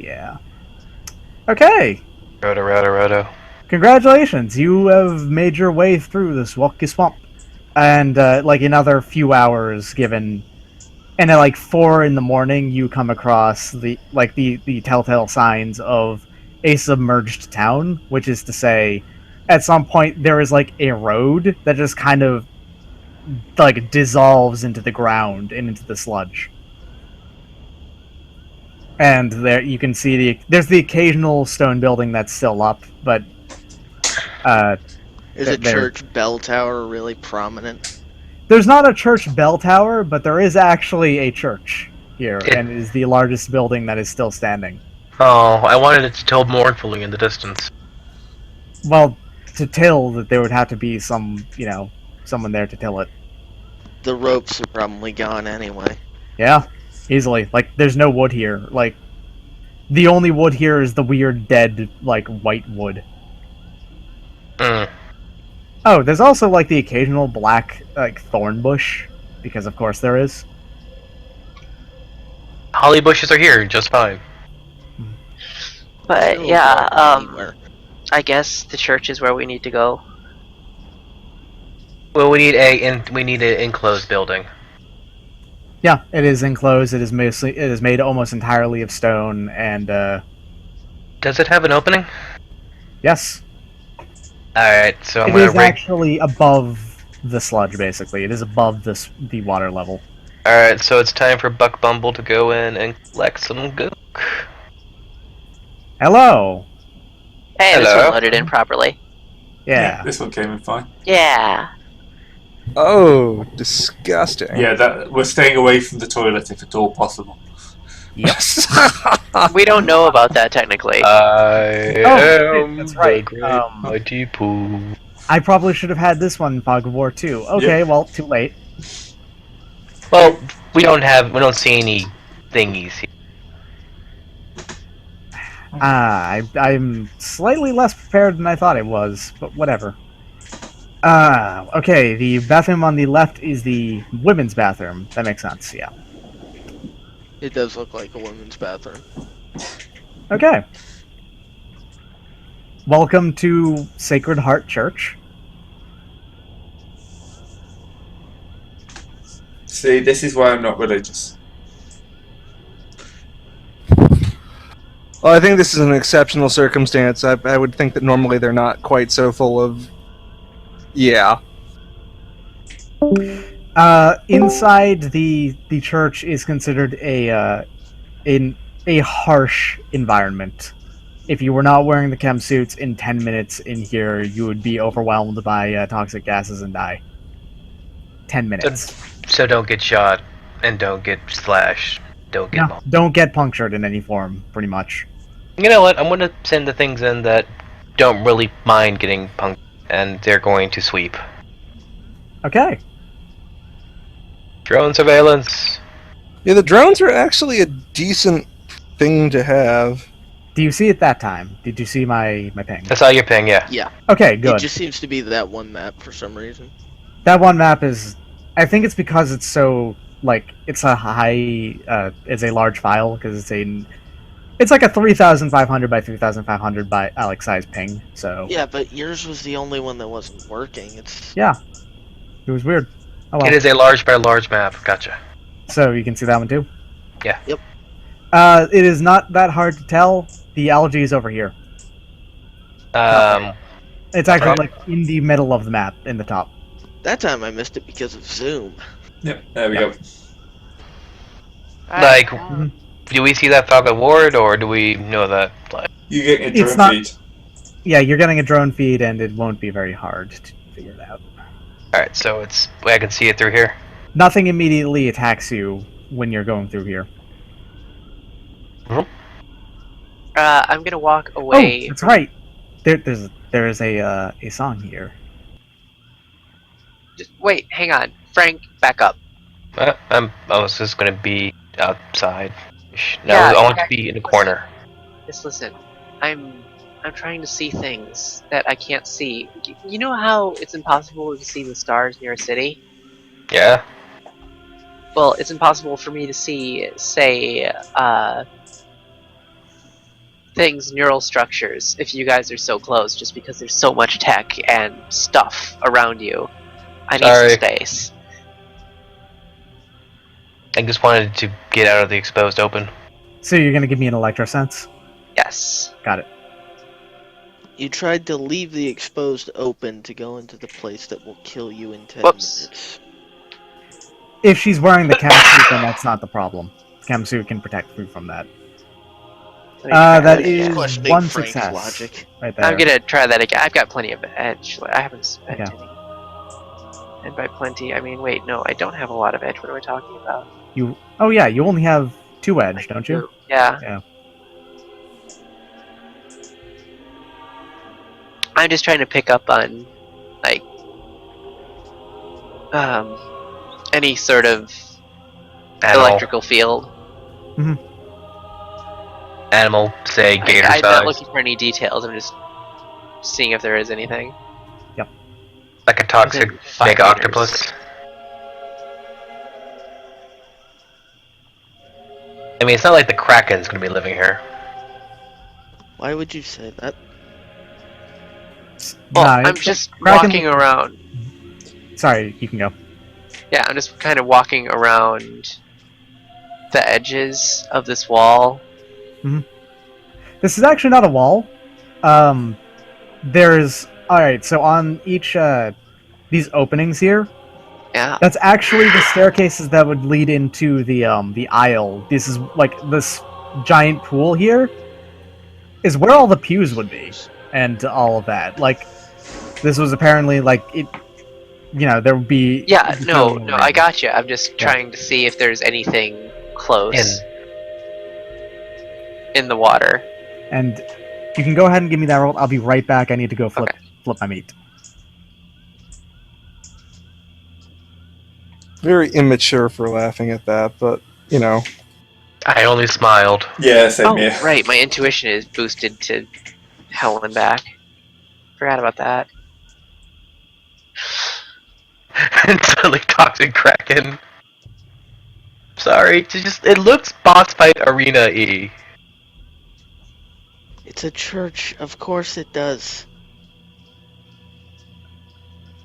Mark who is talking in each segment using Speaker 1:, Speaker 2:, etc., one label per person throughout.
Speaker 1: Yeah. Okay.
Speaker 2: Roto.
Speaker 1: Congratulations. You have made your way through this Walky Swamp. And, another few hours given... And at, 4 in the morning, you come across the telltale signs of a submerged town, which is to say, at some point, there is, a road that just kind of, dissolves into the ground and into the sludge. And there you can see there's the occasional stone building that's still up, but
Speaker 3: is a church bell tower really prominent?
Speaker 1: There's not a church bell tower, but there is actually a church here, and it is the largest building that is still standing.
Speaker 2: Oh, I wanted it to tilt mournfully in the distance.
Speaker 1: Well, to till that there would have to be someone there to till it.
Speaker 3: The ropes are probably gone anyway.
Speaker 1: Yeah, easily. There's no wood here. The only wood here is the weird dead, white wood. Oh, there's also, the occasional black, thorn bush, because of course there is.
Speaker 2: Holly bushes are here, just fine.
Speaker 4: But, I guess the church is where we need to go.
Speaker 2: Well, we need an enclosed building.
Speaker 1: Yeah, it is enclosed. It is made almost entirely of stone, and
Speaker 2: does it have an opening?
Speaker 1: Yes.
Speaker 2: Alright, so I'm
Speaker 1: gonna... It is actually above the sludge, basically. It is above the water level.
Speaker 2: Alright, so it's time for Buck Bumble to go in and collect some gook.
Speaker 1: Hello!
Speaker 4: Hey, Hello. This one loaded in properly.
Speaker 1: Yeah.
Speaker 5: This one came in fine.
Speaker 4: Yeah.
Speaker 6: Oh, disgusting.
Speaker 5: Yeah, we're staying away from the toilet if at all possible.
Speaker 1: Yes.
Speaker 4: We don't know about that technically.
Speaker 1: That's right.
Speaker 2: Mighty Pooh.
Speaker 1: I probably should have had this one in Fog of War too. Okay, well, too late.
Speaker 2: Well, we don't see any thingies here.
Speaker 1: I'm slightly less prepared than I thought I was, but whatever. Okay, the bathroom on the left is the women's bathroom. That makes sense, yeah.
Speaker 3: It does look like a women's bathroom.
Speaker 1: Okay. Welcome to Sacred Heart Church.
Speaker 5: See, this is why I'm not religious.
Speaker 6: Well, I think this is an exceptional circumstance. I would think that normally they're not quite so full of... Yeah.
Speaker 1: Inside the church is considered a harsh environment. If you were not wearing the chem suits in 10 minutes in here, you would be overwhelmed by toxic gases and die. 10 minutes.
Speaker 2: So don't get shot, and don't get slashed.
Speaker 1: Don't get punctured in any form, pretty much.
Speaker 2: You know what? I'm going to send the things in that don't really mind getting punctured, and they're going to sweep.
Speaker 1: Okay.
Speaker 2: Drone surveillance.
Speaker 6: Yeah, the drones are actually a decent thing to have.
Speaker 1: Do you see it that time? Did you see my ping?
Speaker 2: I saw your ping, yeah.
Speaker 3: Yeah.
Speaker 1: Okay, good.
Speaker 3: It just seems to be that one map for some reason.
Speaker 1: That one map is... I think it's because it's so... it's a high... it's a large file, because it's like a 3,500 by 3,500 by size ping, so...
Speaker 3: Yeah, but yours was the only one that wasn't working.
Speaker 1: Yeah. It was weird. Oh, well.
Speaker 2: It is a large by large map, gotcha.
Speaker 1: So you can see that one too?
Speaker 2: Yeah.
Speaker 3: Yep.
Speaker 1: It is not that hard to tell. The algae is over here. It's actually in the middle of the map, in the top.
Speaker 3: That time I missed it because of Zoom.
Speaker 5: Yep, there we go.
Speaker 2: Do we see that Falcon Ward, or do we know that?
Speaker 5: You get a drone feed.
Speaker 1: Yeah, you're getting a drone feed, and it won't be very hard to figure it out.
Speaker 2: Alright, so I can see it through here?
Speaker 1: Nothing immediately attacks you when you're going through here.
Speaker 4: I'm gonna walk away.
Speaker 1: Oh, that's right. There is a song here.
Speaker 4: Just wait, hang on, Frank, back up.
Speaker 2: I was just gonna be outside. No,
Speaker 4: Yeah,
Speaker 2: I want to be in a corner.
Speaker 4: Just listen. I'm trying to see things that I can't see. You know how it's impossible to see the stars near a city?
Speaker 2: Yeah.
Speaker 4: Well, it's impossible for me to see, say, things, neural structures, if you guys are so close, just because there's so much tech and stuff around you. I need
Speaker 2: Sorry.
Speaker 4: some space.
Speaker 2: I just wanted to get out of the exposed open.
Speaker 1: So you're gonna give me an electrosense?
Speaker 4: Yes.
Speaker 1: Got it.
Speaker 3: You tried to leave the exposed open to go into the place that will kill you in 10
Speaker 4: Whoops.
Speaker 3: minutes.
Speaker 1: If she's wearing the chem suit, then that's not the problem. Chem suit can protect you from that.
Speaker 4: Let me try
Speaker 1: That
Speaker 4: again.
Speaker 1: is
Speaker 3: Questioning
Speaker 1: one
Speaker 3: Frank's
Speaker 1: success.
Speaker 3: logic.
Speaker 1: Right there.
Speaker 4: I'm gonna try that again. I've got plenty of edge. I haven't spent
Speaker 1: Okay.
Speaker 4: any. And by plenty, I mean, wait, no, I don't have a lot of edge. What am I talking about?
Speaker 1: Oh yeah, you only have 2 edge, don't you?
Speaker 4: Yeah.
Speaker 1: Yeah.
Speaker 4: I'm just trying to pick up on, like, any sort of electrical field.
Speaker 2: Animal, say gator
Speaker 4: I'm
Speaker 2: size.
Speaker 4: not looking for any details. I'm just seeing if there is anything.
Speaker 2: Like a toxic
Speaker 4: Within 5
Speaker 2: mega
Speaker 4: meters.
Speaker 2: octopus. I mean, it's not like the Kraken's gonna be living here.
Speaker 3: Why would you say that?
Speaker 4: Well,
Speaker 1: Nah,
Speaker 4: I'm
Speaker 1: it's-
Speaker 4: just
Speaker 1: Kraken-
Speaker 4: walking around.
Speaker 1: Sorry, you can go.
Speaker 4: Yeah, I'm just kind of walking around the edges of this wall.
Speaker 1: This is actually not a wall. There's alright, so on each these openings here,
Speaker 4: Yeah.
Speaker 1: that's actually the staircases that would lead into the aisle. This is like this giant pool here is where all the pews would be and all of that. Like this was apparently like it there would be
Speaker 4: Yeah, no,
Speaker 1: around.
Speaker 4: I got you. I'm just
Speaker 1: Yeah.
Speaker 4: trying to see if there's anything close in the water.
Speaker 1: And you can go ahead and give me that roll. I'll be right back. I need to go flip my meat.
Speaker 6: Very immature for laughing at that, but you know.
Speaker 2: I only smiled.
Speaker 5: Yeah, same
Speaker 4: Oh,
Speaker 5: here.
Speaker 4: right, my intuition is boosted to hell and back. Forgot about that.
Speaker 2: And suddenly toxic Kraken. Sorry, it looks boss fight arena-y.
Speaker 3: It's a church. Of course it does.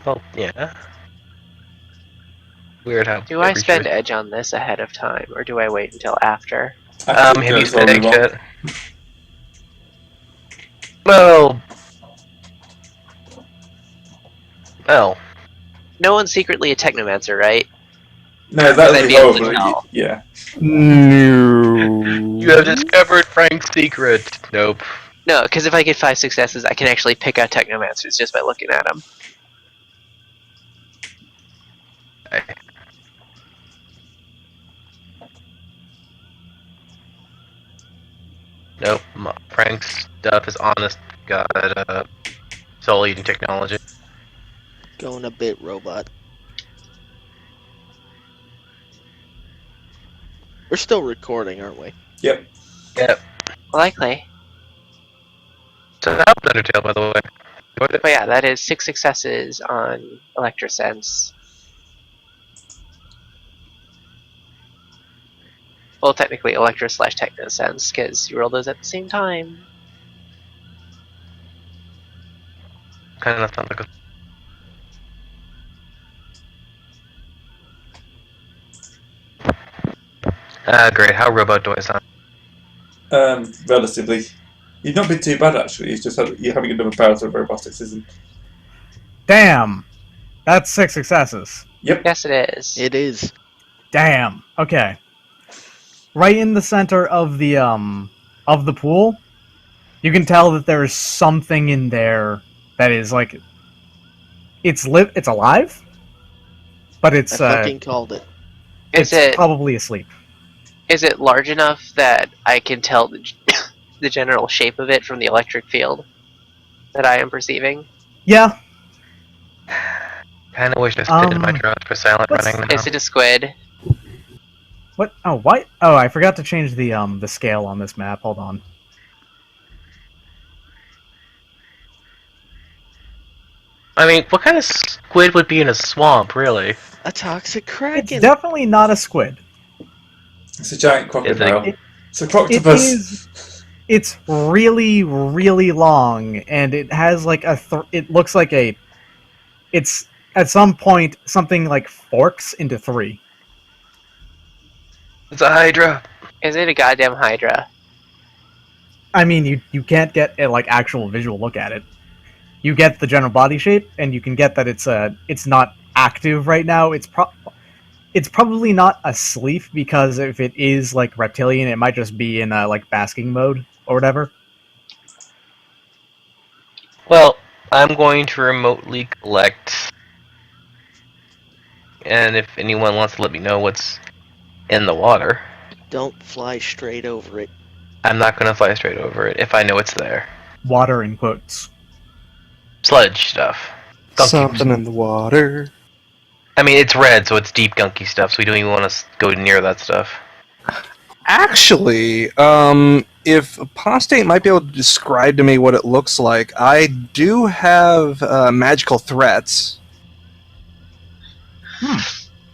Speaker 2: Well, yeah. Weird how.
Speaker 4: Do I
Speaker 2: every
Speaker 4: spend
Speaker 2: shit-
Speaker 4: edge on this ahead of time, or do I wait until after?
Speaker 5: I think
Speaker 2: Have you
Speaker 5: that's
Speaker 2: spent
Speaker 5: probably
Speaker 2: egg
Speaker 5: wrong.
Speaker 2: yet? Well.
Speaker 4: No one's secretly a technomancer, right?
Speaker 5: No, that
Speaker 4: They'd
Speaker 5: would
Speaker 4: be
Speaker 5: be
Speaker 4: able to
Speaker 5: horrible.
Speaker 4: tell.
Speaker 5: Yeah.
Speaker 6: No.
Speaker 2: You have discovered Frank's secret. Nope.
Speaker 4: No, because if I get 5 successes, I can actually pick out technomancers just by looking at them.
Speaker 2: Nope. Frank's stuff is honest. God, soul eating technology.
Speaker 3: Going a bit robot. We're still recording, aren't we?
Speaker 5: Yep.
Speaker 2: Yep.
Speaker 4: Likely.
Speaker 2: So that was Undertale, by the way.
Speaker 4: But yeah, that is 6 successes on Electrosense. Well, technically Electro/Technosense, because you roll those at the same time.
Speaker 2: Kind of sounds like a... great. How robot do I sound?
Speaker 5: Relatively. You've not been too bad actually. It's just you're having another bout of roboticism.
Speaker 1: Damn, that's 6 successes.
Speaker 5: Yep.
Speaker 4: Yes, it is.
Speaker 3: It is.
Speaker 1: Damn. Okay. Right in the center of the pool, you can tell that there is something in there that is like it's alive, but
Speaker 3: I
Speaker 1: it's
Speaker 3: fucking called it.
Speaker 4: Is
Speaker 1: it's
Speaker 4: it
Speaker 1: probably asleep.
Speaker 4: is it large enough that I can tell the general shape of it from the electric field that I am perceiving?
Speaker 1: Yeah.
Speaker 2: Kind of wish I spit in my
Speaker 1: Um,
Speaker 2: drops for silent
Speaker 1: what's-
Speaker 2: running now.
Speaker 4: Is it a squid?
Speaker 1: What? Oh, why? Oh, I forgot to change the scale on this map. Hold on.
Speaker 2: I mean, what kind of squid would be in a swamp, really?
Speaker 3: A toxic
Speaker 1: It's
Speaker 3: kraken.
Speaker 1: definitely not a squid.
Speaker 5: It's a giant crocodile.
Speaker 1: It-
Speaker 5: It's a
Speaker 1: It
Speaker 5: croctopus.
Speaker 1: It's really, really long, and it has like it looks like it's at some point something like forks into three.
Speaker 2: It's a Hydra.
Speaker 4: Is it a goddamn Hydra?
Speaker 1: I mean, you can't get a like actual visual look at it. You get the general body shape, and you can get that it's not active right now. It's probably not asleep, because if it is like reptilian, it might just be in like basking mode or whatever.
Speaker 2: Well, I'm going to remotely collect, and if anyone wants to let me know what's in the water,
Speaker 3: Don't fly straight over it.
Speaker 2: I'm not going to fly straight over it if I know it's there.
Speaker 1: Water in quotes.
Speaker 2: Sludge stuff. Gunky.
Speaker 6: Something in the water.
Speaker 2: I mean, it's red, so it's deep gunky stuff, so we don't even want to go near that stuff.
Speaker 6: Actually, if Apostate might be able to describe to me what it looks like, I do have magical threats.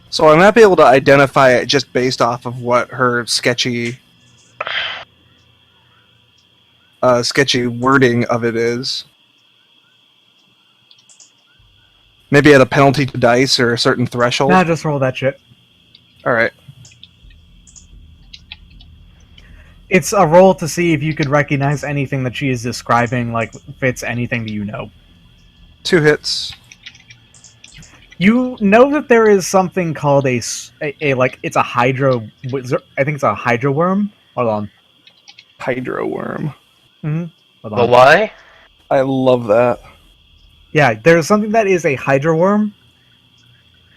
Speaker 6: So I might be able to identify it just based off of what her sketchy wording of it is. Maybe at a penalty to dice or a certain threshold.
Speaker 1: Nah, just roll that shit.
Speaker 6: Alright.
Speaker 1: It's a roll to see if you could recognize anything that she is describing, like fits anything that you know.
Speaker 6: 2 hits.
Speaker 1: You know that there is something called a like, it's a hydro wizard. I think it's a hydro worm. Hold on.
Speaker 6: Hydro worm.
Speaker 1: Hold on.
Speaker 2: But why?
Speaker 6: I love that.
Speaker 1: Yeah, there's something that is a hydro worm,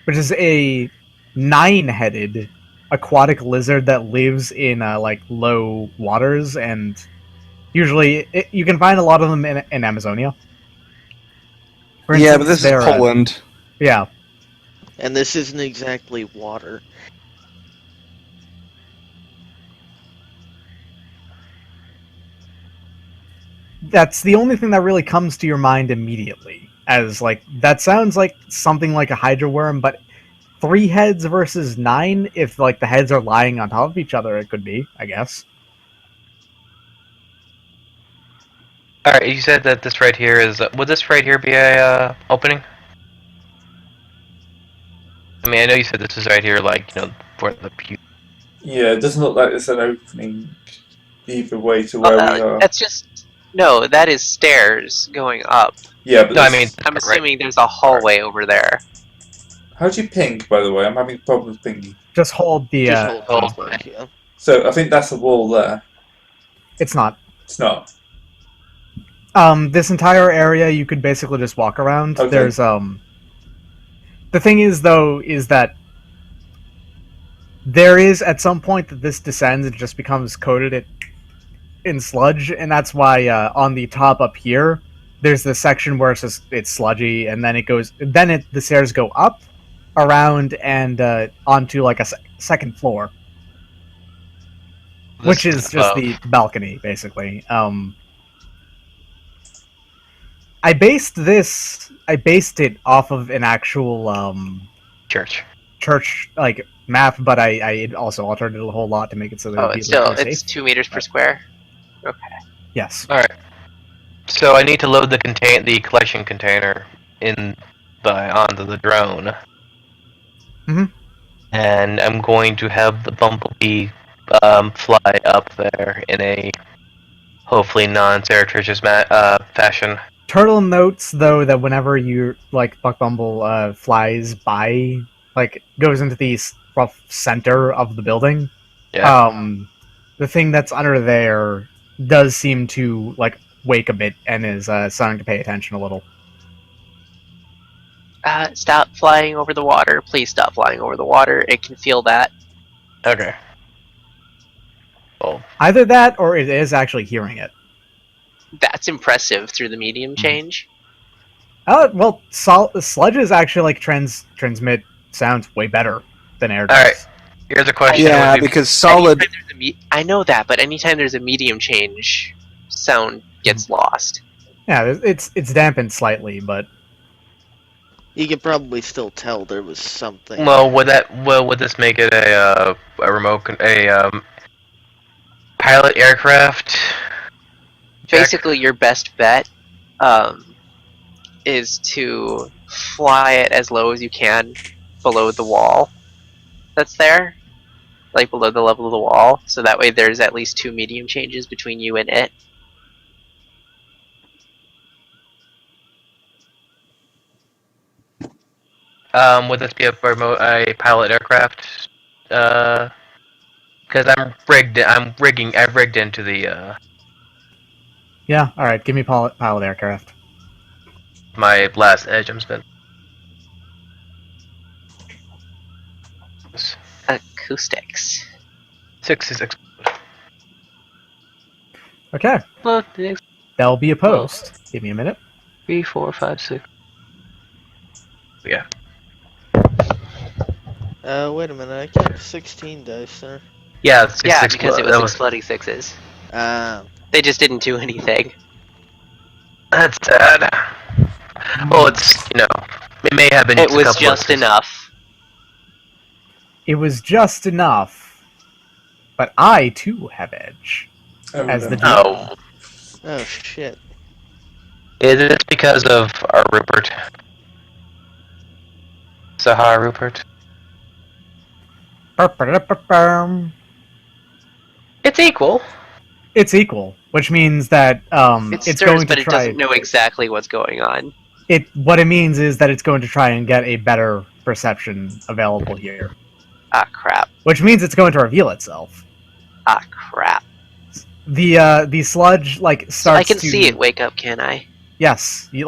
Speaker 1: which is a 9-headed aquatic lizard that lives in like low waters, and usually you can find a lot of them in Amazonia. For
Speaker 6: Yeah,
Speaker 1: instance,
Speaker 6: but this is
Speaker 1: they're,
Speaker 6: Poland.
Speaker 1: Yeah.
Speaker 3: And this isn't exactly water.
Speaker 1: That's the only thing that really comes to your mind immediately. As like, that sounds like something like a hydro worm, but 3 heads versus 9, if like the heads are lying on top of each other, it could be, I guess.
Speaker 2: Alright, you said that this right here is... would this right here be a opening? I mean, I know you said this is right here, like, you know, where the pew...
Speaker 5: Yeah, it doesn't look like there's an opening either way to where we are.
Speaker 4: That's just... No, that is stairs going up.
Speaker 5: Yeah, but
Speaker 2: No, I mean...
Speaker 4: I'm assuming there's a hallway over there.
Speaker 5: how do you ping, by the way? I'm having problems pinging.
Speaker 1: Just hold the...
Speaker 3: Just hold
Speaker 2: hold
Speaker 3: Facebook, yeah.
Speaker 5: So, I think that's a wall there.
Speaker 1: It's not.
Speaker 5: It's not.
Speaker 1: This entire area you could basically just walk around.
Speaker 5: Okay.
Speaker 1: There's the thing is, though, is that there is at some point that this descends and just becomes coated in sludge, and that's why on the top up here there's this section where it's sludgy, and then the stairs go up, around, and onto like a second floor, which is just the balcony, basically. I based it off of an actual
Speaker 2: church
Speaker 1: like map, but I also altered it a whole lot to make it so that it would be
Speaker 4: It's still...
Speaker 1: more safe.
Speaker 4: It's 2 meters per square? Okay.
Speaker 1: Yes.
Speaker 2: Alright. So I need to load the collection container onto the drone.
Speaker 1: Mhm.
Speaker 2: And I'm going to have the Bumblebee fly up there in a hopefully non-surreptitious fashion.
Speaker 1: Turtle notes, though, that whenever you like Buck Bumble flies by, like goes into the rough center of the building, the thing that's under there does seem to like wake a bit and is starting to pay attention a little.
Speaker 4: Stop flying over the water. Please stop flying over the water. It can feel that.
Speaker 2: Okay. Well,
Speaker 1: Either that, or it is actually hearing it.
Speaker 4: That's impressive through the medium change.
Speaker 1: Well, sludges actually like transmit sounds way better than air does.
Speaker 2: Alright. Here's a question.
Speaker 6: Yeah, because solid...
Speaker 4: I know that, but anytime there's a medium change, sound gets lost.
Speaker 1: Yeah, it's dampened slightly, but
Speaker 3: You can probably still tell there was something.
Speaker 2: Well, would this make it a pilot aircraft
Speaker 4: Basically, your best bet is to fly it as low as you can below the wall that's there, like below the level of the wall, so that way there's at least 2 medium changes between you and it.
Speaker 2: Would this be a pilot aircraft? Because I've rigged into the
Speaker 1: Yeah, alright, give me pilot aircraft.
Speaker 2: my last edge. I'm spent.
Speaker 4: Acoustics.
Speaker 2: 6 is
Speaker 1: Okay,
Speaker 2: explode.
Speaker 1: that'll be opposed. Give me a minute.
Speaker 2: 3, 4, 5, 6. Yeah.
Speaker 3: Wait a minute. I got 16 dice there.
Speaker 2: Yeah, 6
Speaker 4: Yeah,
Speaker 2: explode.
Speaker 4: because it was
Speaker 2: That was
Speaker 4: exploding 6s.
Speaker 3: Ah.
Speaker 4: They just didn't do anything.
Speaker 2: That's sad. Well, it's it may have been.
Speaker 4: It
Speaker 2: just a
Speaker 4: was
Speaker 2: couple
Speaker 4: just
Speaker 2: of
Speaker 4: enough.
Speaker 1: It was just enough, but I too have edge.
Speaker 5: Oh,
Speaker 1: As
Speaker 5: no.
Speaker 1: the
Speaker 2: Oh,
Speaker 3: Oh shit.
Speaker 2: is it because of our Rupert? Sahara Rupert. It's equal.
Speaker 1: It's equal, which means that
Speaker 4: It
Speaker 1: it's
Speaker 4: stirs,
Speaker 1: going to
Speaker 4: but it
Speaker 1: try.
Speaker 4: doesn't know exactly what's going on.
Speaker 1: What it means is that it's going to try and get a better perception available here,
Speaker 4: Ah, crap.
Speaker 1: which means it's going to reveal itself.
Speaker 4: Ah, crap.
Speaker 1: The sludge starts.
Speaker 4: So I can
Speaker 1: to,
Speaker 4: see it wake up, can I?
Speaker 1: Yes, you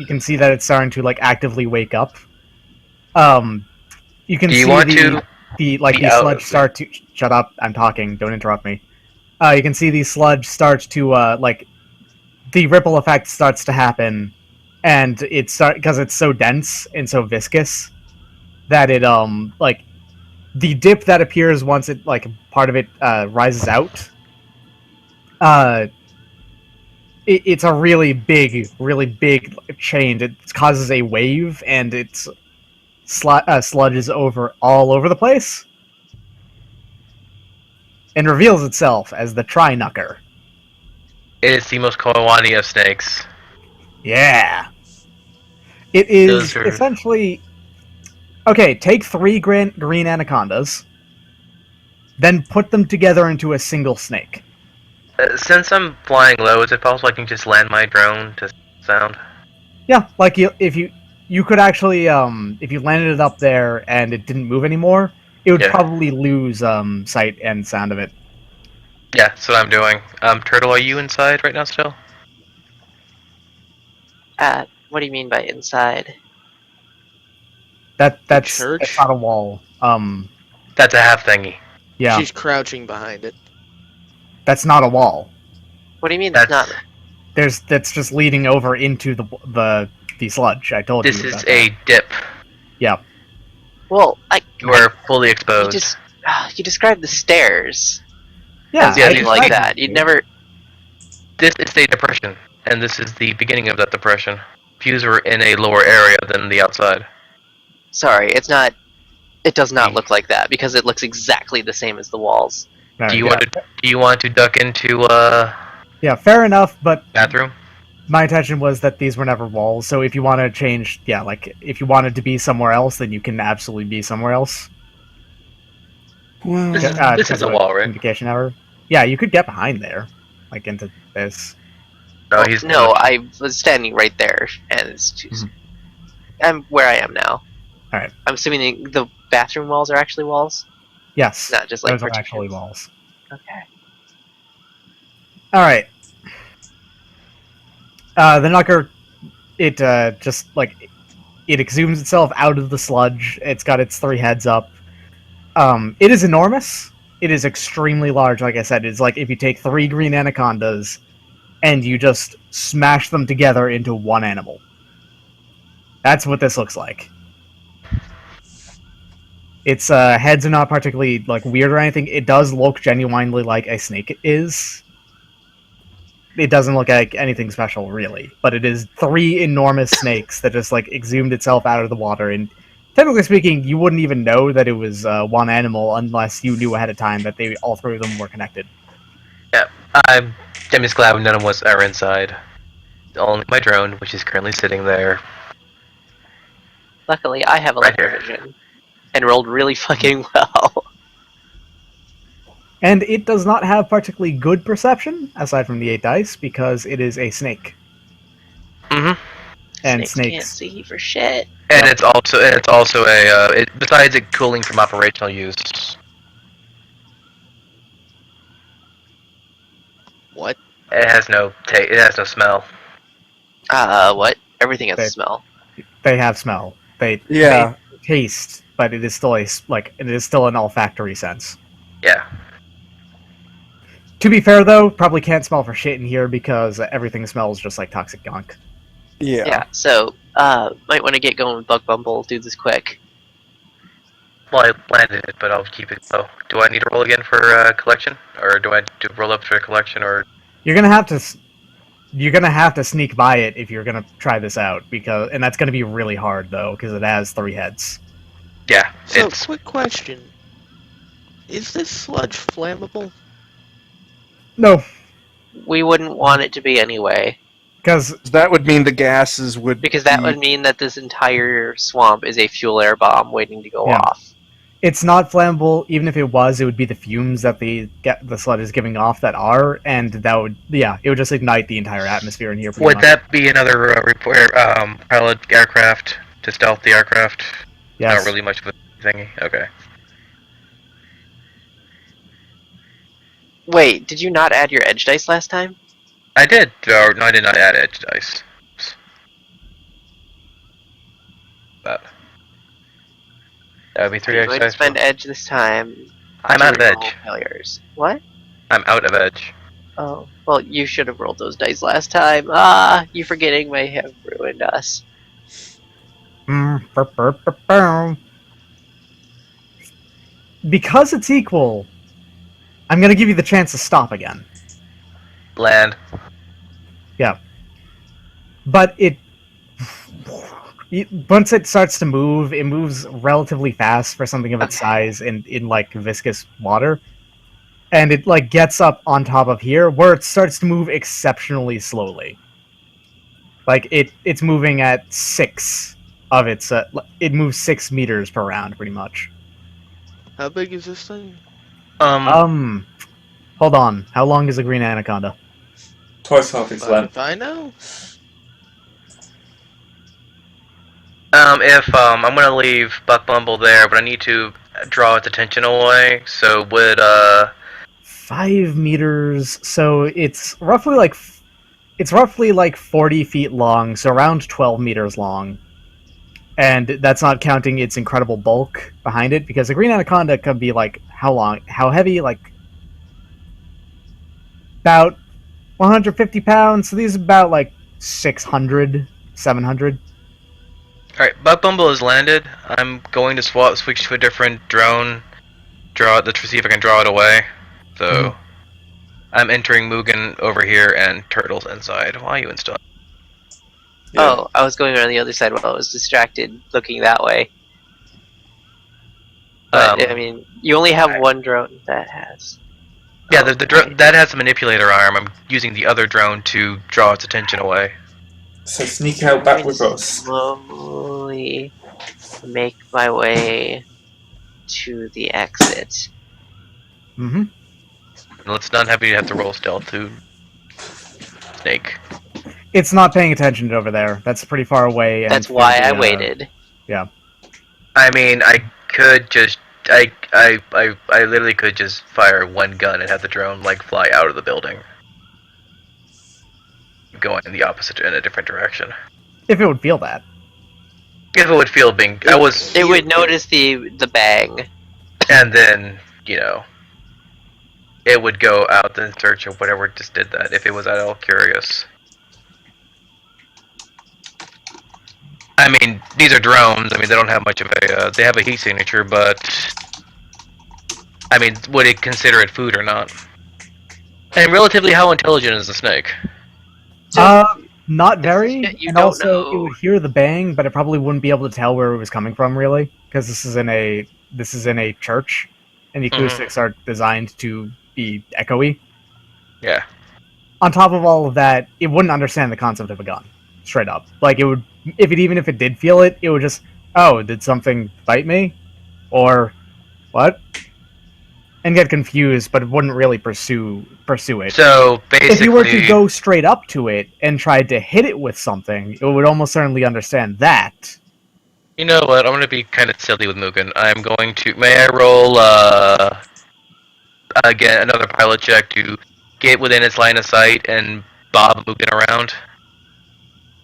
Speaker 1: can see that it's starting to actively wake up. You can
Speaker 2: Do you
Speaker 1: see
Speaker 2: want
Speaker 1: the
Speaker 2: to
Speaker 1: the
Speaker 2: be out
Speaker 1: sludge
Speaker 2: of
Speaker 1: start to shut up. I'm talking. Don't interrupt me. You can see the sludge starts to the ripple effect starts to happen, and because it's so dense and so viscous that it the dip that appears once it part of it rises out. It's a really big change. It causes a wave, and it's sludges all over the place, and reveals itself as the Trinucker.
Speaker 2: It is the most kawaii of snakes.
Speaker 1: Yeah, it is
Speaker 2: Those are-
Speaker 1: essentially okay. Take 3 green anacondas, then put them together into a single snake.
Speaker 2: Since I'm flying low, is it possible I can just land my drone to sound?
Speaker 1: Yeah, if you could actually if you landed it up there and it didn't move anymore, it would
Speaker 2: Yeah.
Speaker 1: probably lose sight and sound of it.
Speaker 2: Yeah, that's what I'm doing. Turtle, are you inside right now still?
Speaker 4: What do you mean by inside?
Speaker 1: That's
Speaker 3: church?
Speaker 1: not a wall.
Speaker 2: That's a half thingy.
Speaker 1: Yeah,
Speaker 3: She's crouching behind it.
Speaker 1: that's not a wall.
Speaker 4: What do you mean
Speaker 2: That's
Speaker 4: it's not?
Speaker 1: That's just leading over into the sludge. I told
Speaker 2: this
Speaker 1: you.
Speaker 2: is
Speaker 1: about
Speaker 2: a
Speaker 1: that.
Speaker 2: dip.
Speaker 1: Yeah.
Speaker 4: Well,
Speaker 2: We're fully
Speaker 4: you
Speaker 2: exposed.
Speaker 4: just you described the stairs
Speaker 1: Yeah,
Speaker 4: as
Speaker 2: yeah,
Speaker 4: being like
Speaker 1: described
Speaker 4: that.
Speaker 1: it.
Speaker 4: You'd never.
Speaker 2: This is a depression, and this is the beginning of that depression. Views are in a lower area than the outside.
Speaker 4: Sorry, it's not. It does not look like that because it looks exactly the same as the walls.
Speaker 1: Alright,
Speaker 2: Do you
Speaker 1: yeah.
Speaker 2: want to duck into
Speaker 1: Yeah, fair enough, but
Speaker 2: bathroom?
Speaker 1: my intention was that these were never walls, so if you want to change, if you wanted to be somewhere else, then you can absolutely be somewhere else.
Speaker 6: Well,
Speaker 2: This is
Speaker 1: Because
Speaker 2: a
Speaker 1: of
Speaker 2: wall, right?
Speaker 1: communication error. Yeah, you could get behind there, into this.
Speaker 2: No, he's
Speaker 4: No, I was standing right there, and it's just. I'm where I am now.
Speaker 1: Alright.
Speaker 4: I'm assuming the bathroom walls are actually walls,
Speaker 1: Yes,
Speaker 4: not just like
Speaker 1: those are
Speaker 4: partitions.
Speaker 1: actually walls.
Speaker 4: Okay.
Speaker 1: Alright. The Knucker, it just it exhumes itself out of the sludge. It's got its 3 heads up. It is enormous. It is extremely large. Like I said, it's like if you take 3 green anacondas and you just smash them together into one animal. That's what this looks like. Its heads are not particularly weird or anything. It does look genuinely like a snake is. It doesn't look like anything special, really. But it is 3 enormous snakes that just exhumed itself out of the water. And technically speaking, you wouldn't even know that it was one animal unless you knew ahead of time that all 3 of them were connected.
Speaker 2: Yeah, I'm just glad none of us are inside. Only my drone, which is currently sitting there.
Speaker 4: Luckily, I have
Speaker 2: Right here.
Speaker 4: electrovision and rolled really fucking well.
Speaker 1: And it does not have particularly good perception, aside from the 8 dice, because it is a snake.
Speaker 2: Mm-hmm.
Speaker 1: And
Speaker 4: Snakes can't
Speaker 1: snakes.
Speaker 4: see for shit.
Speaker 2: And
Speaker 1: Yep.
Speaker 2: it's also a besides it cooling from operational use,
Speaker 3: What?
Speaker 2: it has no smell.
Speaker 4: What? Everything has a
Speaker 1: They-
Speaker 4: smell.
Speaker 1: They have smell. They taste, but it is still an olfactory sense.
Speaker 2: Yeah.
Speaker 1: To be fair, though, probably can't smell for shit in here because everything smells just like toxic gunk.
Speaker 4: Yeah, so, might want to get going with Bug Bumble, do this quick.
Speaker 2: Well, I landed it, but I'll keep it low. Do I need to roll again for collection, or do I roll up for collection, or?
Speaker 1: You're gonna have to sneak by it if you're gonna try this out, and that's gonna be really hard though because it has 3 heads.
Speaker 2: Yeah,
Speaker 3: So,
Speaker 2: it's
Speaker 3: quick question. Is this sludge flammable?
Speaker 1: No,
Speaker 4: We wouldn't want it to be anyway,
Speaker 1: because
Speaker 6: That would mean the gases would
Speaker 4: because that
Speaker 6: be-
Speaker 4: would mean that this entire swamp is a fuel air bomb waiting to go
Speaker 1: Yeah.
Speaker 4: off.
Speaker 1: it's not flammable. Even if it was, it would be the fumes that the sludge is giving off that are, and that would it would just ignite the entire atmosphere in here. Pretty
Speaker 2: would
Speaker 1: much.
Speaker 2: that be another pilot aircraft to stealth the aircraft?
Speaker 1: Yes.
Speaker 2: Not really much of a thingy. Okay.
Speaker 4: Wait, did you not add your edge dice last time?
Speaker 2: I did. Or, no, I did not add edge dice. But that would be 3
Speaker 4: I'm
Speaker 2: edge
Speaker 4: going to
Speaker 2: dice.
Speaker 4: spend edge this time.
Speaker 2: I'm
Speaker 4: to
Speaker 2: out of
Speaker 4: roll
Speaker 2: edge.
Speaker 4: Failures. What?
Speaker 2: I'm out of edge.
Speaker 4: Oh, well, you should have rolled those dice last time. You forgetting may have ruined us.
Speaker 1: Because it's equal, I'm gonna give you the chance to stop again.
Speaker 2: Land.
Speaker 1: But once it starts to move, it moves relatively fast for something of its size in like viscous water, and it like gets up on top of here where it starts to move exceptionally slowly. Like it's moving at 6 of its it moves 6 meters per round pretty much.
Speaker 3: How big is this thing?
Speaker 1: Hold on, how long is a green anaconda?
Speaker 5: Twice half its length.
Speaker 3: If I know?
Speaker 2: If I'm gonna leave Buck Bumble there, but I need to draw its attention away. So would
Speaker 1: 5 meters, so it's roughly like 40 feet long, so around 12 meters long. And that's not counting its incredible bulk behind it, because a green anaconda could be like how heavy? Like about 150 pounds. So these are about like 600, 700.
Speaker 2: Alright, Buck Bumble has landed. I'm going to switch to a different drone. Let's see if I can draw it away. So I'm entering Mugen over here and Turtle's inside. Why are you installed?
Speaker 5: Yeah.
Speaker 4: Oh, I was going around the other side while I was distracted looking that way. But, I mean, you only have one drone that has.
Speaker 2: Yeah, the drone that has a manipulator arm. I'm using the other drone to draw its attention away.
Speaker 5: So sneak out back with us.
Speaker 4: Slowly make my way to the exit.
Speaker 1: Mm-hmm.
Speaker 2: Let's not have you have to roll stealth to snake.
Speaker 1: It's not paying attention over there. That's pretty far away. And
Speaker 4: That's why I
Speaker 1: the,
Speaker 4: waited.
Speaker 2: I mean, I could just I literally could just fire one gun and have the drone like fly out of the building, going in a different direction.
Speaker 1: If it would feel that.
Speaker 2: If it would feel being,
Speaker 4: It would notice the bang.
Speaker 2: and then it would go out in search of whatever just did that. If it was at all curious. I mean, these are drones. I mean, they don't have much of a. They have a heat signature, but I mean, would it consider it food or not? And relatively, how intelligent is the snake?
Speaker 1: Not very.
Speaker 4: You
Speaker 1: And
Speaker 4: don't
Speaker 1: also,
Speaker 4: know.
Speaker 1: it would hear the bang, but it probably wouldn't be able to tell where it was coming from, really, because this is in a church, and the acoustics are designed to be echoey.
Speaker 2: Yeah.
Speaker 1: On top of all of that, it wouldn't understand the concept of a gun. Straight up. Like, it would, even if it did feel it, it would just, oh, did something bite me? Or, what? And get confused, but it wouldn't really pursue it.
Speaker 2: So
Speaker 1: If you were to
Speaker 2: basically,
Speaker 1: go straight up to it and tried to hit it with something, it would almost certainly understand that.
Speaker 2: you know what? I'm gonna be kind of silly with Mugen. I'm going to. May I roll again another pilot check to get within its line of sight and bob Mugen around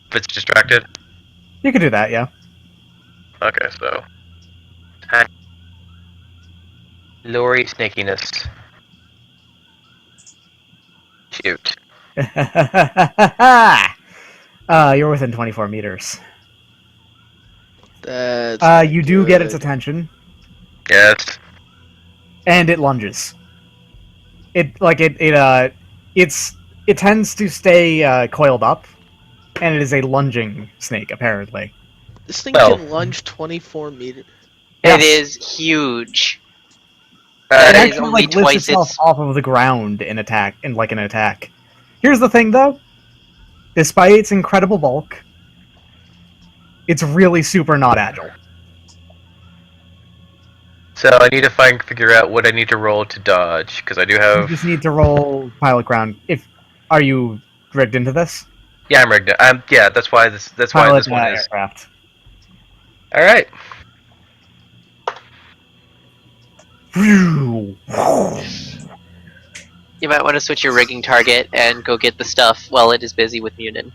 Speaker 2: if it's distracted?
Speaker 1: You could do that, yeah.
Speaker 2: Okay, so Lori snakiness. Shoot.
Speaker 1: You're within 24 meters.
Speaker 3: That's
Speaker 1: You do get its
Speaker 3: good.
Speaker 1: attention,
Speaker 2: Yes.
Speaker 1: and it lunges. It tends to stay coiled up, and it is a lunging snake apparently.
Speaker 3: This thing
Speaker 2: Well.
Speaker 3: can lunge 24 meters.
Speaker 1: Yes.
Speaker 4: It is huge.
Speaker 1: It
Speaker 4: That is
Speaker 1: actually
Speaker 4: only
Speaker 1: lifts
Speaker 4: twice
Speaker 1: itself
Speaker 4: its.
Speaker 1: off of the ground in an attack. Here's the thing, though. Despite its incredible bulk, it's really super not agile.
Speaker 2: So I need to figure out what I need to roll to dodge because I do
Speaker 1: You
Speaker 2: have.
Speaker 1: just need to roll pilot ground. Are you rigged into this?
Speaker 2: Yeah, I'm rigged. Yeah, that's why this. That's why
Speaker 1: Pilot
Speaker 2: this one is.
Speaker 1: aircraft.
Speaker 2: All right.
Speaker 1: Phew.
Speaker 4: You might want to switch your rigging target and go get the stuff while it is busy with Munin.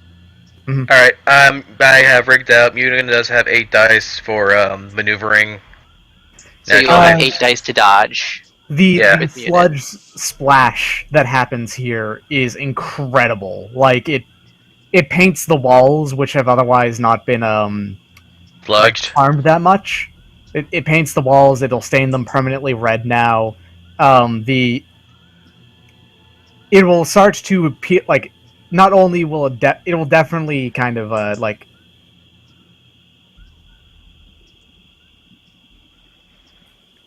Speaker 2: All right. I have rigged out. Mugen does have 8 dice for maneuvering.
Speaker 4: So you
Speaker 2: Natural
Speaker 4: have
Speaker 1: hits.
Speaker 4: 8 dice to dodge.
Speaker 2: Yeah.
Speaker 1: The
Speaker 4: With the
Speaker 1: sludge splash that happens here is incredible. Like it paints the walls, which have otherwise not been
Speaker 2: Slugged.
Speaker 1: harmed that much. It paints the walls. It'll stain them permanently red now. It will start to appear like. Not only will it will definitely kind of like.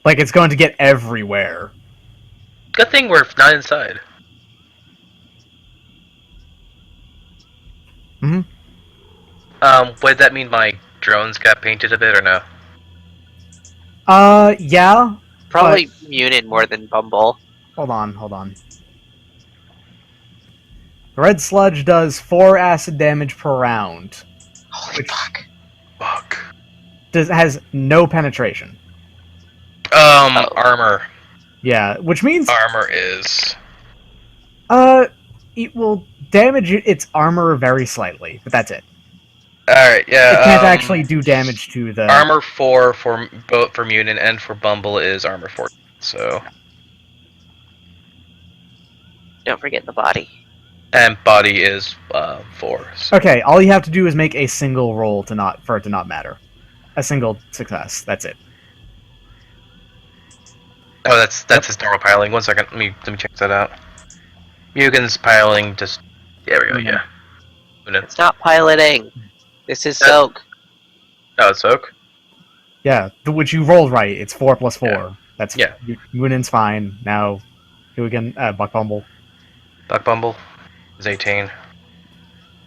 Speaker 1: Like it's going to get everywhere.
Speaker 2: Good thing we're not inside.
Speaker 1: Mhm.
Speaker 2: Would that mean my drones got painted a bit or no?
Speaker 1: Yeah.
Speaker 4: Probably Munin more than Bumble.
Speaker 1: Hold on. The red sludge does 4 acid damage per round.
Speaker 4: Holy
Speaker 1: Which-
Speaker 4: fuck.
Speaker 2: Fuck.
Speaker 1: Has no penetration.
Speaker 2: Armor.
Speaker 1: Yeah, which means
Speaker 2: Armor is.
Speaker 1: it will damage its armor very slightly, but that's it.
Speaker 2: All right. Yeah.
Speaker 1: It can't actually do damage to the
Speaker 2: Armor 4 for both for Munin and for Bumble is armor 4. So
Speaker 4: Don't forget the body.
Speaker 2: and body is 4. So.
Speaker 1: Okay, all you have to do is make a single roll for it to not matter. A single success. That's it.
Speaker 2: Oh, that's his normal piling. 1 second. Let me check that out. Mugen's piling just. There we go.
Speaker 1: Munin.
Speaker 2: Yeah. Munin.
Speaker 4: It's not piloting. This is
Speaker 2: That-
Speaker 4: soak.
Speaker 2: Oh, it's Oak.
Speaker 1: Yeah, which you rolled right. It's 4 plus 4.
Speaker 2: Yeah.
Speaker 1: That's
Speaker 2: Yeah.
Speaker 1: Munin's fine. Now, who again? Buck Bumble.
Speaker 2: Buck Bumble is 18.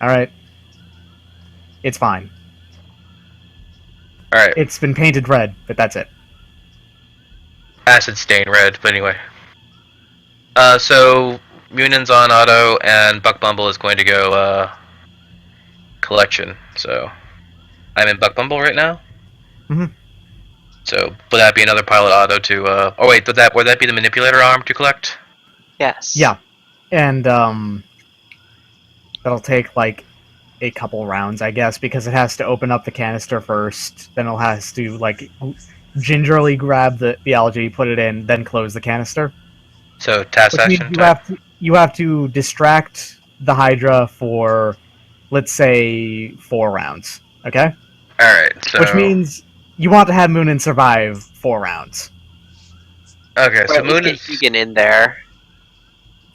Speaker 1: All right. It's fine.
Speaker 2: All right.
Speaker 1: It's been painted red, but that's it.
Speaker 2: Acid stain red, but anyway. So Munin's on auto, and Buck Bumble is going to go collection. So I'm in Buck Bumble right now.
Speaker 1: Mhm.
Speaker 2: So would that be another pilot auto to? Oh wait, would that be the manipulator arm to collect?
Speaker 4: Yes.
Speaker 1: Yeah, and that'll take like a couple rounds, I guess, because it has to open up the canister first. Then it has to like gingerly grab the algae, put it in, then close the canister.
Speaker 2: So task
Speaker 1: Which means
Speaker 2: action.
Speaker 1: you have to distract the Hydra for, let's say, 4 rounds. Okay,
Speaker 2: All right. So
Speaker 1: which means you want to have Munin survive 4 rounds.
Speaker 2: okay.
Speaker 4: Or
Speaker 2: So
Speaker 4: at least
Speaker 2: Moon
Speaker 4: get
Speaker 2: is
Speaker 4: Hugin in there.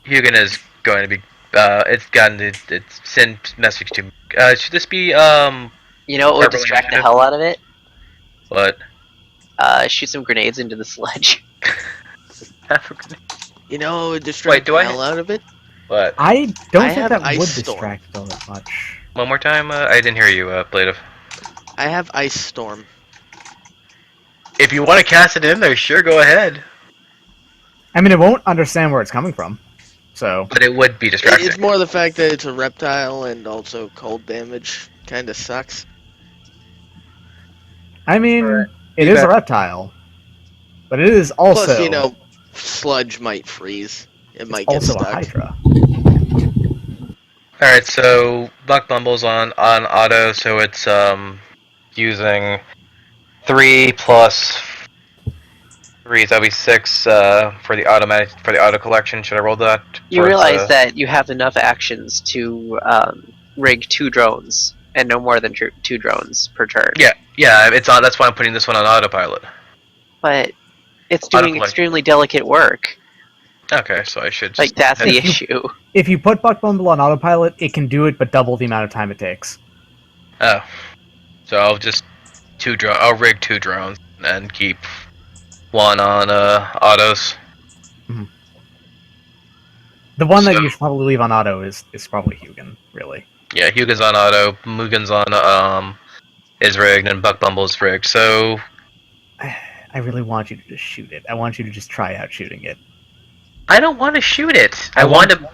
Speaker 2: Hugin is going to be. It's gotten its sent message to. Should this be
Speaker 4: You know what would
Speaker 2: Purple
Speaker 4: distract the
Speaker 2: initiative?
Speaker 4: hell out of it?
Speaker 2: what?
Speaker 4: Shoot some grenades into the sledge.
Speaker 3: You know, it would distract
Speaker 2: Wait, do I-
Speaker 3: the hell out of it.
Speaker 2: What?
Speaker 1: I don't
Speaker 3: I
Speaker 1: think
Speaker 3: have
Speaker 1: that
Speaker 3: Ice
Speaker 1: would
Speaker 3: Storm.
Speaker 1: distract all that much.
Speaker 2: One more time? I didn't hear you, Blade.
Speaker 3: I have Ice Storm.
Speaker 2: If you want to cast it in there, sure, go ahead.
Speaker 1: I mean, it won't understand where it's coming from. So,
Speaker 2: But it would be distracting.
Speaker 3: It's more the fact that it's a reptile and also cold damage kind of sucks.
Speaker 1: I mean,
Speaker 2: Alright.
Speaker 1: it is a reptile. But it is also,
Speaker 3: Plus, you know, sludge might freeze. It might get
Speaker 1: also a
Speaker 3: stuck.
Speaker 1: Hydra.
Speaker 2: Alright, so Buck Bumble's on auto, so it's using 3 plus 3, so that'd be 6 for the auto collection. Should I roll that?
Speaker 4: You realize that you have enough actions to rig 2 drones, and no more than 2 drones per turn.
Speaker 2: Yeah, it's on. That's why I'm putting this one on autopilot.
Speaker 4: But it's doing
Speaker 2: Autopilot.
Speaker 4: extremely delicate work.
Speaker 2: Okay, so I should just
Speaker 4: Like, that's the
Speaker 1: If you-
Speaker 4: issue.
Speaker 1: If you put Buck Bumble on autopilot, it can do it, but double the amount of time it takes.
Speaker 2: Oh, so I'll just I'll rig 2 drones and keep 1 on autos.
Speaker 1: The one that
Speaker 2: So-
Speaker 1: you should probably leave on auto is probably Hugin, really.
Speaker 2: Yeah, Hugin's on auto, Mugen's on is rigged, and Buck Bumble's rigged. So
Speaker 1: I really want you to just shoot it. I want you to just try out shooting it.
Speaker 2: I don't want to shoot it.
Speaker 1: I
Speaker 2: I want
Speaker 1: want-
Speaker 2: to.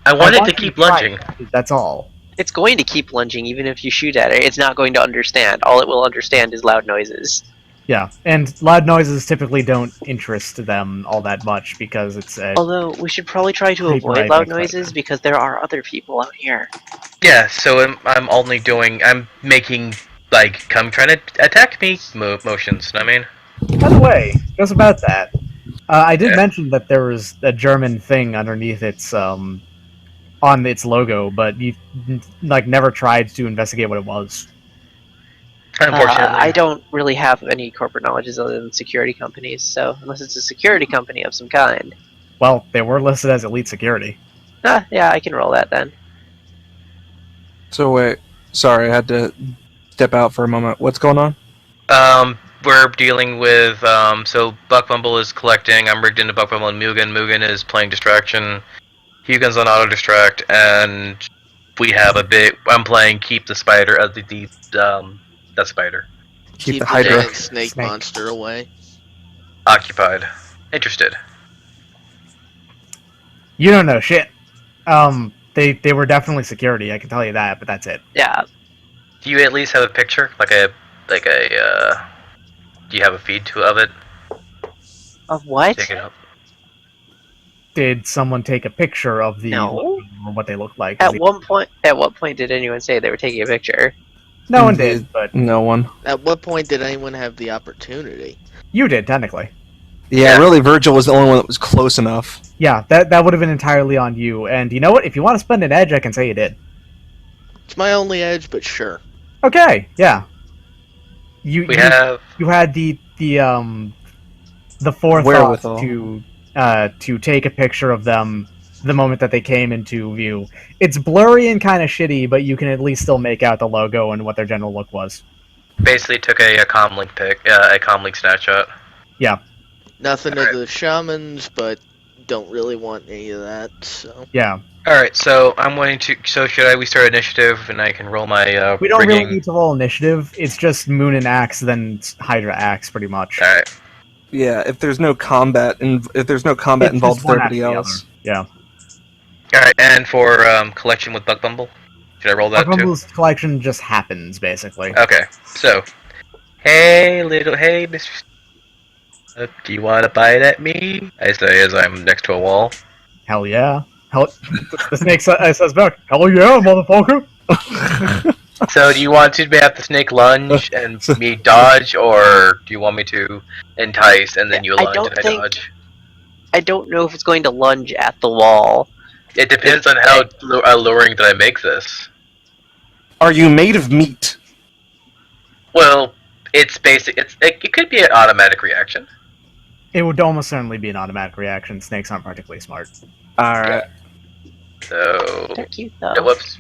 Speaker 2: I want it to
Speaker 1: you
Speaker 2: keep
Speaker 1: try
Speaker 2: lunging.
Speaker 1: it. That's all.
Speaker 4: It's going to keep lunging even if you shoot at it. It's not going to understand. All it will understand is loud noises.
Speaker 1: Yeah, and loud noises typically don't interest them all that much because it's a...
Speaker 4: Although, we should probably try to
Speaker 1: Creep
Speaker 4: avoid
Speaker 1: right
Speaker 4: loud
Speaker 1: next to
Speaker 4: noises
Speaker 1: it.
Speaker 4: because there are other people out here.
Speaker 2: Yeah, so I'm making like come trying to attack me motions. I mean,
Speaker 1: By the way, just about that, I did
Speaker 2: Yeah.
Speaker 1: mention that there was a German thing underneath its on its logo, but you never tried to investigate what it was.
Speaker 2: unfortunately,
Speaker 4: I don't really have any corporate knowledges other than security companies, so unless it's a security company of some kind.
Speaker 1: Well, they were listed as elite security.
Speaker 4: Yeah, I can roll that then.
Speaker 6: So wait, sorry, I had to step out for a moment. What's going on?
Speaker 2: We're dealing with so Buck Bumble is collecting. I'm rigged into Buck Bumble and Mugen. Mugen is playing distraction. Hugin's on auto distract, and we have a bit. I'm playing keep the spider that spider
Speaker 6: Keep the
Speaker 3: the
Speaker 6: Hydra.
Speaker 3: giant snake monster away.
Speaker 2: occupied. Interested.
Speaker 1: You don't know shit. They were definitely security, I can tell you that, but that's it.
Speaker 4: Yeah,
Speaker 2: Do you at least have a picture, do you have a feed of it?
Speaker 4: of what?
Speaker 2: Take it up.
Speaker 1: Did someone take a picture of the
Speaker 4: No.
Speaker 1: or what they look like?
Speaker 4: At what point did anyone say they were taking a picture?
Speaker 1: No one did, but
Speaker 6: No one.
Speaker 3: At what point did anyone have the opportunity?
Speaker 1: you did technically.
Speaker 6: Yeah,
Speaker 2: Yeah.
Speaker 6: really, Virgil was the only one that was close enough.
Speaker 1: Yeah, that would have been entirely on you. And you know what? If you want to spend an edge, I can say you did.
Speaker 3: It's my only edge, but sure.
Speaker 1: Okay, yeah. You
Speaker 2: We
Speaker 1: you,
Speaker 2: have
Speaker 1: you had the forethought
Speaker 6: Wherewithal.
Speaker 1: to take a picture of them the moment that they came into view. It's blurry and kind of shitty, but you can at least still make out the logo and what their general look was.
Speaker 2: basically took a comlink a comlink snapshot.
Speaker 3: Nothing
Speaker 2: Alright.
Speaker 3: of the shamans, but don't really want any of that, so.
Speaker 1: Yeah,
Speaker 2: All right, so I'm wanting to. So should we start initiative, and I can roll my
Speaker 1: we don't
Speaker 2: rigging?
Speaker 1: really need to roll initiative. It's just Moon and Axe, then Hydra Axe, pretty much.
Speaker 2: All right.
Speaker 6: Yeah, if there's no combat,
Speaker 1: It's
Speaker 6: involved
Speaker 1: just
Speaker 6: with
Speaker 1: one
Speaker 6: everybody
Speaker 1: after the
Speaker 6: else.
Speaker 1: other. Yeah.
Speaker 2: All right, and for collection with Buck Bumble, should I roll that too?
Speaker 1: Bumble's collection just happens, basically.
Speaker 2: Okay, so hey, Mr. Do you want to bite at me? I say as I'm next to a wall.
Speaker 1: Hell yeah. Hell, the snake says back, hell yeah, motherfucker!
Speaker 2: So do you want to have the snake lunge and me dodge, or do you want me to entice and then you
Speaker 4: I
Speaker 2: lunge
Speaker 4: don't
Speaker 2: and I
Speaker 4: think-
Speaker 2: dodge?
Speaker 4: I don't know if it's going to lunge at the wall.
Speaker 2: It depends on how alluring that I make this.
Speaker 6: Are you made of meat?
Speaker 2: Well, it's basic. It could be an automatic reaction.
Speaker 1: It would almost certainly be an automatic reaction. Snakes aren't particularly smart.
Speaker 6: Alright.
Speaker 2: So
Speaker 4: They're cute though.
Speaker 2: whoops.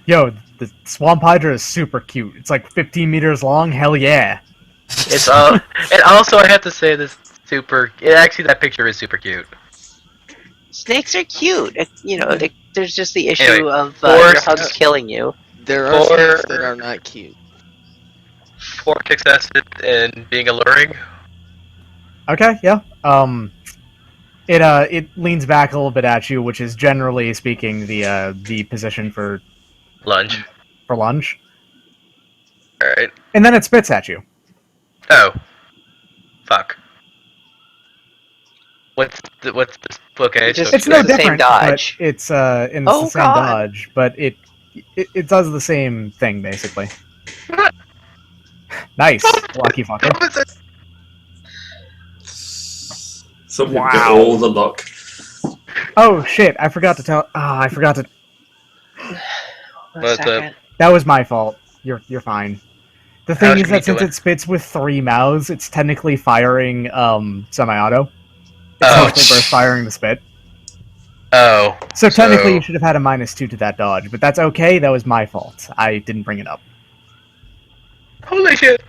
Speaker 1: Yo, the Swamp Hydra is super cute. It's like 15 meters long, hell yeah.
Speaker 2: It's and also I have to say this super. Actually, that picture is super cute.
Speaker 4: Snakes are cute. There's just the issue
Speaker 2: Anyway,
Speaker 4: of
Speaker 2: four-
Speaker 4: your hugs killing you.
Speaker 3: There are
Speaker 2: For-
Speaker 3: snakes that are not cute.
Speaker 2: 4 successes in being alluring.
Speaker 1: Okay, yeah. It leans back a little bit at you, which is generally speaking the position for
Speaker 2: Lunge.
Speaker 1: lunge,
Speaker 2: Alright.
Speaker 1: and then it spits at you.
Speaker 2: Oh. Fuck. What's this? Okay,
Speaker 4: Just-
Speaker 2: so
Speaker 1: It's no
Speaker 4: the same
Speaker 1: different,
Speaker 4: dodge.
Speaker 1: but it's the
Speaker 4: Oh,
Speaker 1: same
Speaker 4: God.
Speaker 1: dodge, but it does the same thing basically. Nice, lucky fucker.
Speaker 5: Some people
Speaker 1: Wow.
Speaker 5: get all the luck.
Speaker 1: Oh shit! I forgot to tell. I forgot to.
Speaker 4: One
Speaker 2: What's up?
Speaker 4: second.
Speaker 1: That was my fault. You're fine. The thing
Speaker 2: How's
Speaker 1: is
Speaker 2: me
Speaker 1: that since
Speaker 2: doing?
Speaker 1: it spits with 3 mouths, it's technically firing semi-auto. It's
Speaker 2: Oh.
Speaker 1: technically burst firing the spit.
Speaker 2: Oh.
Speaker 1: So technically, you should have had a -2 to that dodge, but that's okay. That was my fault. I didn't bring it up.
Speaker 2: Holy shit!